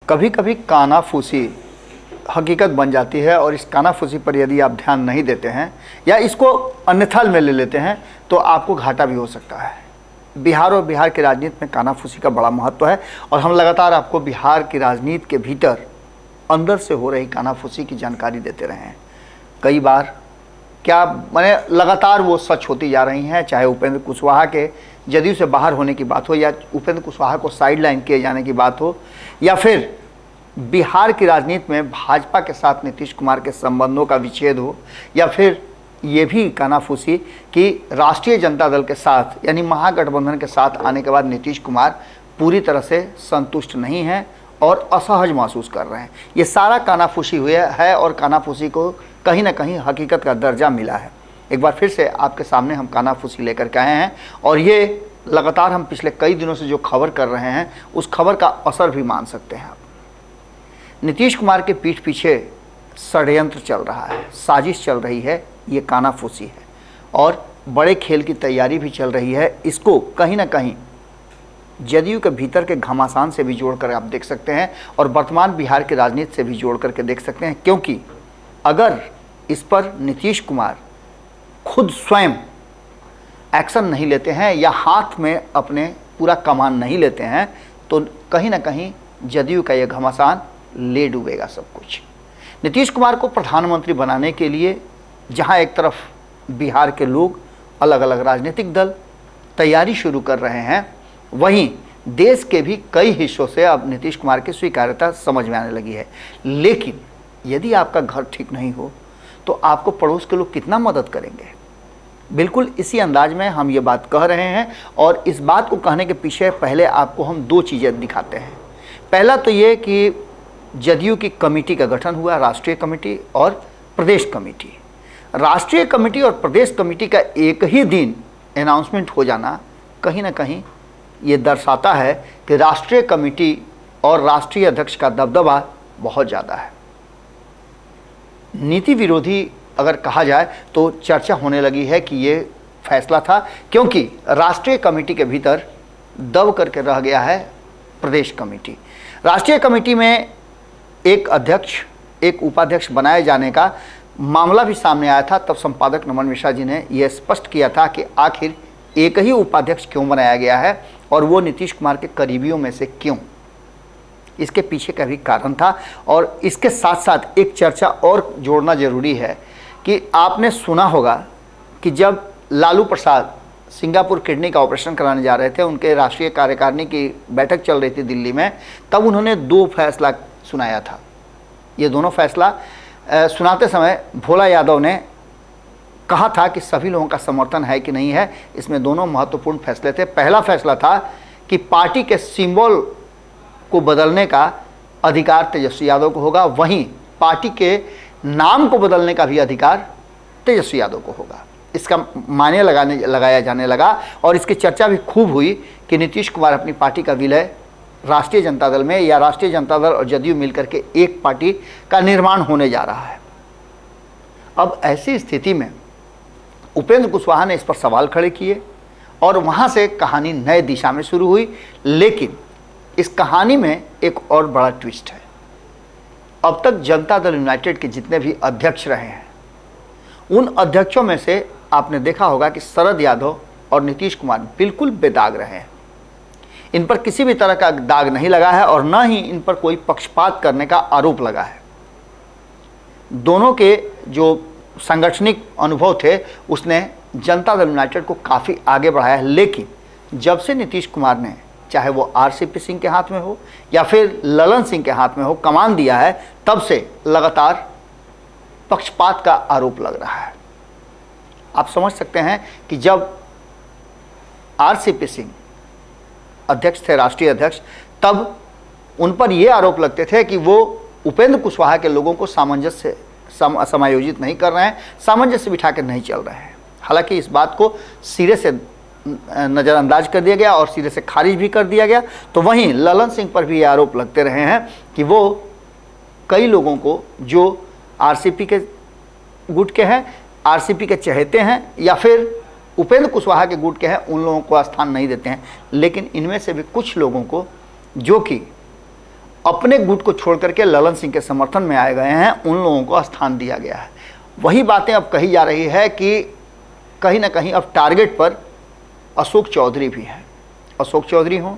कभी कभी कानाफूसी हकीकत बन जाती है और इस कानाफूसी पर यदि आप ध्यान नहीं देते हैं या इसको अन्यथा में ले लेते हैं तो आपको घाटा भी हो सकता है। बिहार और बिहार की राजनीति में कानाफूसी का बड़ा महत्व है और हम लगातार आपको बिहार की राजनीति के भीतर अंदर से हो रही कानाफूसी की जानकारी देते रहे हैं। कई बार क्या माने लगातार वो सच होती जा रही हैं, चाहे उपेंद्र कुशवाहा के जदयू से बाहर होने की बात हो या उपेंद्र कुशवाहा को साइडलाइन किए जाने की बात हो या फिर बिहार की राजनीति में भाजपा के साथ नीतीश कुमार के संबंधों का विच्छेद हो या फिर ये भी कानाफूसी कि राष्ट्रीय जनता दल के साथ यानी महागठबंधन के साथ आने के बाद नीतीश कुमार पूरी तरह से संतुष्ट नहीं हैं और असहज महसूस कर रहे हैं। ये सारा कानाफूसी हुआ है और कानाफूसी को कहीं ना कहीं हकीकत का दर्जा मिला है। एक बार फिर से आपके सामने हम कानाफूसी लेकर के आए हैं और ये लगातार हम पिछले कई दिनों से जो खबर कर रहे हैं उस खबर का असर भी मान सकते हैं आप। नीतीश कुमार के पीठ पीछे षड्यंत्र चल रहा है, साजिश चल रही है, ये कानाफूसी है और बड़े खेल की तैयारी भी चल रही है। इसको कहीं ना कहीं जदयू के भीतर के घमासान से भी जोड़कर आप देख सकते हैं और वर्तमान बिहार की राजनीति से भी जोड़ करके देख सकते हैं, क्योंकि अगर इस पर नीतीश कुमार खुद स्वयं एक्शन नहीं लेते हैं या हाथ में अपने पूरा कमान नहीं लेते हैं तो कहीं ना कहीं जदयू का यह घमासान ले डूबेगा सब कुछ। नीतीश कुमार को प्रधानमंत्री बनाने के लिए जहां एक तरफ बिहार के लोग अलग अलग राजनीतिक दल तैयारी शुरू कर रहे हैं, वहीं देश के भी कई हिस्सों से अब नीतीश कुमार की स्वीकार्यता समझ में आने लगी है। लेकिन यदि आपका घर ठीक नहीं हो तो आपको पड़ोस के लोग कितना मदद करेंगे। बिल्कुल इसी अंदाज में हम ये बात कह रहे हैं और इस बात को कहने के पीछे पहले आपको हम दो चीज़ें दिखाते हैं। पहला तो ये कि जदयू की कमेटी का गठन हुआ, राष्ट्रीय कमेटी और प्रदेश कमेटी। राष्ट्रीय कमेटी और प्रदेश कमेटी का एक ही दिन अनाउंसमेंट हो जाना कहीं ना कहीं ये दर्शाता है कि राष्ट्रीय कमेटी और राष्ट्रीय अध्यक्ष का दबदबा बहुत ज़्यादा है। नीति विरोधी अगर कहा जाए तो चर्चा होने लगी है कि ये फैसला था क्योंकि राष्ट्रीय कमेटी के भीतर दब करके रह गया है प्रदेश कमेटी। राष्ट्रीय कमेटी में एक अध्यक्ष एक उपाध्यक्ष बनाए जाने का मामला भी सामने आया था। तब संपादक नमन मिश्रा जी ने यह स्पष्ट किया था कि आखिर एक ही उपाध्यक्ष क्यों बनाया गया है और वो नीतीश कुमार के करीबियों में से क्यों। इसके पीछे का भी कारण था और इसके साथ साथ एक चर्चा और जोड़ना जरूरी है कि आपने सुना होगा कि जब लालू प्रसाद सिंगापुर किडनी का ऑपरेशन कराने जा रहे थे, उनके राष्ट्रीय कार्यकारिणी की बैठक चल रही थी दिल्ली में, तब उन्होंने दो फैसला सुनाया था। ये दोनों फैसला सुनाते समय भोला यादव ने कहा था कि सभी लोगों का समर्थन है कि नहीं है। इसमें दोनों महत्वपूर्ण फैसले थे। पहला फैसला था कि पार्टी के सिंबल को बदलने का अधिकार तेजस्वी यादव को होगा, वहीं पार्टी के नाम को बदलने का भी अधिकार तेजस्वी यादव को होगा। इसका मायने लगाया जाने लगा और इसकी चर्चा भी खूब हुई कि नीतीश कुमार अपनी पार्टी का विलय राष्ट्रीय जनता दल में या राष्ट्रीय जनता दल और जदयू मिलकर के एक पार्टी का निर्माण होने जा रहा है। अब ऐसी स्थिति में उपेंद्र कुशवाहा ने इस पर सवाल खड़े किए और वहाँ से कहानी नए दिशा में शुरू हुई। लेकिन इस कहानी में एक और बड़ा ट्विस्ट है। अब तक जनता दल यूनाइटेड के जितने भी अध्यक्ष रहे हैं उन अध्यक्षों में से आपने देखा होगा कि शरद यादव और नीतीश कुमार बिल्कुल बेदाग रहे हैं। इन पर किसी भी तरह का दाग नहीं लगा है और न ही इन पर कोई पक्षपात करने का आरोप लगा है। दोनों के जो सांगठनिक अनुभव थे उसने जनता दल यूनाइटेड को काफ़ी आगे बढ़ाया है। लेकिन जब से नीतीश कुमार ने, चाहे वो आरसीपी सिंह के हाथ में हो या फिर ललन सिंह के हाथ में हो, कमान दिया है, तब से लगातार पक्षपात का आरोप लग रहा है। आप समझ सकते हैं कि जब आरसीपी सिंह अध्यक्ष थे, राष्ट्रीय अध्यक्ष, तब उन पर यह आरोप लगते थे कि वो उपेंद्र कुशवाहा के लोगों को सामंजस्य समायोजित नहीं कर रहे हैं, सामंजस्य बिठा कर नहीं चल रहे हैं। हालांकि इस बात को सिरे से नज़रअंदाज कर दिया गया और सिरे से खारिज भी कर दिया गया। तो वहीं ललन सिंह पर भी ये आरोप लगते रहे हैं कि वो कई लोगों को जो आरसीपी के गुट के हैं, आरसीपी के चहेते हैं या फिर उपेंद्र कुशवाहा के गुट के हैं, उन लोगों को स्थान नहीं देते हैं। लेकिन इनमें से भी कुछ लोगों को जो कि अपने गुट को छोड़ करके ललन सिंह के समर्थन में आए गए हैं, उन लोगों को स्थान दिया गया है। वही बातें अब कही जा रही है कि कहीं ना कहीं अब टारगेट पर अशोक चौधरी भी है। अशोक चौधरी हों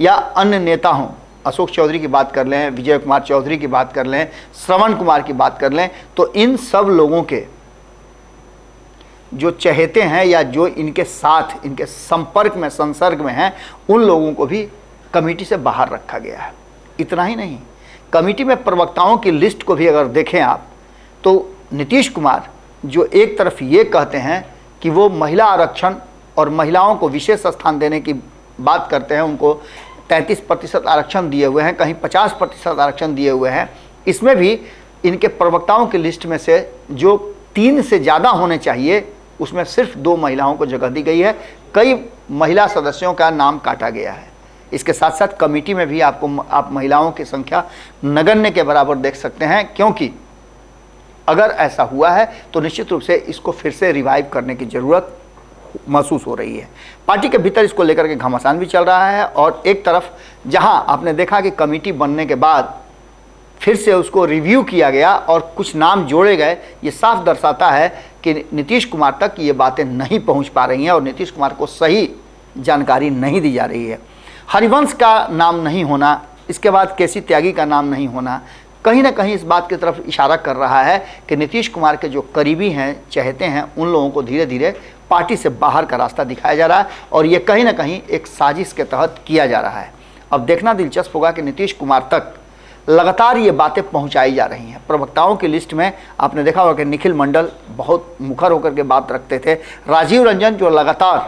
या अन्य नेता हों, अशोक चौधरी की बात कर लें, विजय कुमार चौधरी की बात कर लें, श्रवण कुमार की बात कर लें, तो इन सब लोगों के जो चहेते हैं या जो इनके साथ, इनके संपर्क में, संसर्ग में हैं, उन लोगों को भी कमेटी से बाहर रखा गया है। इतना ही नहीं, कमेटी में प्रवक्ताओं की लिस्ट को भी अगर देखें आप, तो नीतीश कुमार जो एक तरफ ये कहते हैं कि वो महिला आरक्षण और महिलाओं को विशेष स्थान देने की बात करते हैं, उनको 33% आरक्षण दिए हुए हैं, कहीं 50% आरक्षण दिए हुए हैं, इसमें भी इनके प्रवक्ताओं की लिस्ट में से जो 3 से ज़्यादा होने चाहिए उसमें सिर्फ 2 महिलाओं को जगह दी गई है। कई महिला सदस्यों का नाम काटा गया है। इसके साथ साथ कमेटी में भी आप महिलाओं की संख्या नगण्य के बराबर देख सकते हैं, क्योंकि अगर ऐसा हुआ है तो निश्चित रूप से इसको फिर से रिवाइव करने की ज़रूरत महसूस हो रही है। पार्टी के भीतर इसको लेकर के घमासान भी चल रहा है, और एक तरफ जहां आपने देखा कि कमेटी बनने के बाद फिर से उसको रिव्यू किया गया और कुछ नाम जोड़े गए, ये साफ दर्शाता है कि नीतीश कुमार तक ये बातें नहीं पहुंच पा रही हैं और नीतीश कुमार को सही जानकारी नहीं दी जा रही है। हरिवंश का नाम नहीं होना, इसके बाद केसी त्यागी का नाम नहीं होना, कहीं ना कहीं इस बात की तरफ इशारा कर रहा है कि नीतीश कुमार के जो करीबी हैं, चाहते हैं, उन लोगों को धीरे धीरे पार्टी से बाहर का रास्ता दिखाया जा रहा है, और ये कहीं ना कहीं एक साजिश के तहत किया जा रहा है। अब देखना दिलचस्प होगा कि नीतीश कुमार तक लगातार ये बातें पहुंचाई जा रही हैं। प्रवक्ताओं की लिस्ट में आपने देखा होगा कि निखिल मंडल बहुत मुखर होकर के बात रखते थे, राजीव रंजन जो लगातार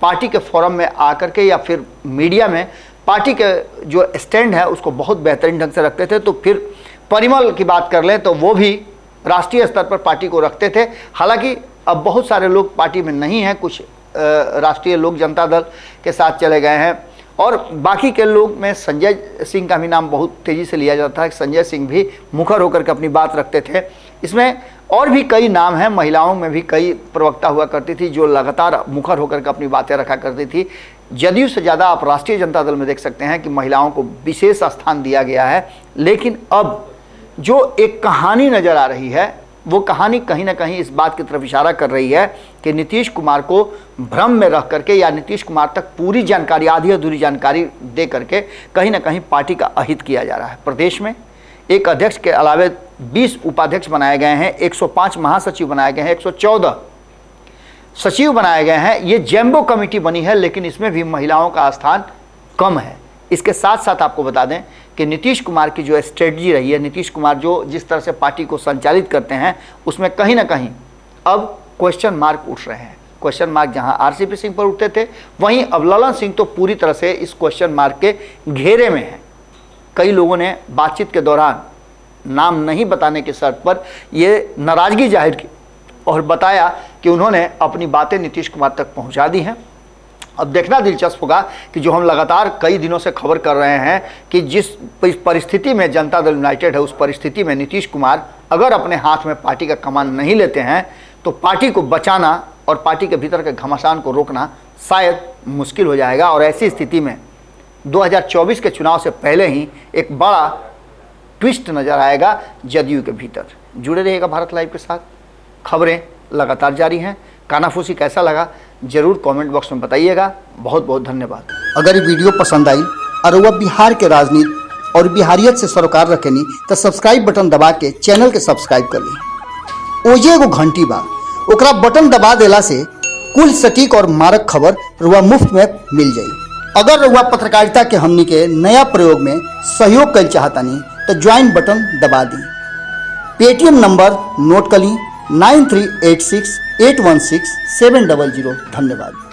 पार्टी के फोरम में आकर के या फिर मीडिया में पार्टी के जो स्टैंड है उसको बहुत बेहतरीन ढंग से रखते थे, तो फिर परिमल की बात कर लें तो वो भी राष्ट्रीय स्तर पर पार्टी को रखते थे। हालांकि अब बहुत सारे लोग पार्टी में नहीं हैं, कुछ राष्ट्रीय लोक जनता दल के साथ चले गए हैं, और बाकी के लोग में संजय सिंह का भी नाम बहुत तेज़ी से लिया जाता है। संजय सिंह भी मुखर होकर के अपनी बात रखते थे। इसमें और भी कई नाम हैं, महिलाओं में भी कई प्रवक्ता हुआ करती थी जो लगातार मुखर होकर के अपनी बातें रखा करती थी। जदयू से ज़्यादा आप राष्ट्रीय जनता दल में देख सकते हैं कि महिलाओं को विशेष स्थान दिया गया है। लेकिन अब जो एक कहानी नज़र आ रही है, वो कहानी कहीं ना कहीं इस बात की तरफ इशारा कर रही है कि नीतीश कुमार को भ्रम में रख करके या नीतीश कुमार तक पूरी जानकारी, आधी अधूरी जानकारी दे करके कहीं ना कहीं पार्टी का अहित किया जा रहा है। प्रदेश में एक अध्यक्ष के अलावे 20 उपाध्यक्ष बनाए गए हैं, 105 महासचिव बनाए गए हैं, 114 सचिव बनाए गए हैं। ये जैम्बो कमेटी बनी है, लेकिन इसमें भी महिलाओं का स्थान कम है। इसके साथ साथ आपको बता दें कि नीतीश कुमार की जो स्ट्रेटजी रही है, नीतीश कुमार जो जिस तरह से पार्टी को संचालित करते हैं, उसमें कहीं ना कहीं अब क्वेश्चन मार्क उठ रहे हैं। क्वेश्चन मार्क जहां आरसीपी सिंह पर उठते थे, वहीं अब ललन सिंह तो पूरी तरह से इस क्वेश्चन मार्क के घेरे में हैं। कई लोगों ने बातचीत के दौरान नाम नहीं बताने की शर्त पर ये नाराज़गी जाहिर की और बताया कि उन्होंने अपनी बातें नीतीश कुमार तक पहुंचा दी हैं। अब देखना दिलचस्प होगा कि जो हम लगातार कई दिनों से खबर कर रहे हैं कि जिस परिस्थिति में जनता दल यूनाइटेड है, उस परिस्थिति में नीतीश कुमार अगर अपने हाथ में पार्टी का कमान नहीं लेते हैं तो पार्टी को बचाना और पार्टी के भीतर के घमासान को रोकना शायद मुश्किल हो जाएगा। और ऐसी स्थिति में 2024 के चुनाव से पहले ही एक बड़ा ट्विस्ट नज़र आएगा जदयू के भीतर। जुड़े रहिएगा भारत लाइव के साथ, खबरें लगातार जारी हैं। कानाफूसी कैसा लगा जरूर कमेंट बॉक्स में बताइएगा। बहुत बहुत धन्यवाद। अगर ये वीडियो पसंद आई और वह बिहार के राजनीति और बिहारियत से सरोकार रखेनी तो सब्सक्राइब बटन दबा के चैनल के सब्सक्राइब कर ली। ओजे एगो घंटी बा, ओकरा बटन दबा देला से कुल सटीक और मारक खबर रुआ मुफ्त में मिल जाई। अगर रुआ पत्रकारिता के हमनी के नया प्रयोग में सहयोग कर चाहतानी तो ज्वाइन बटन दबा दी। पेटीएम नंबर नोट कर ली 9386816700। धन्यवाद।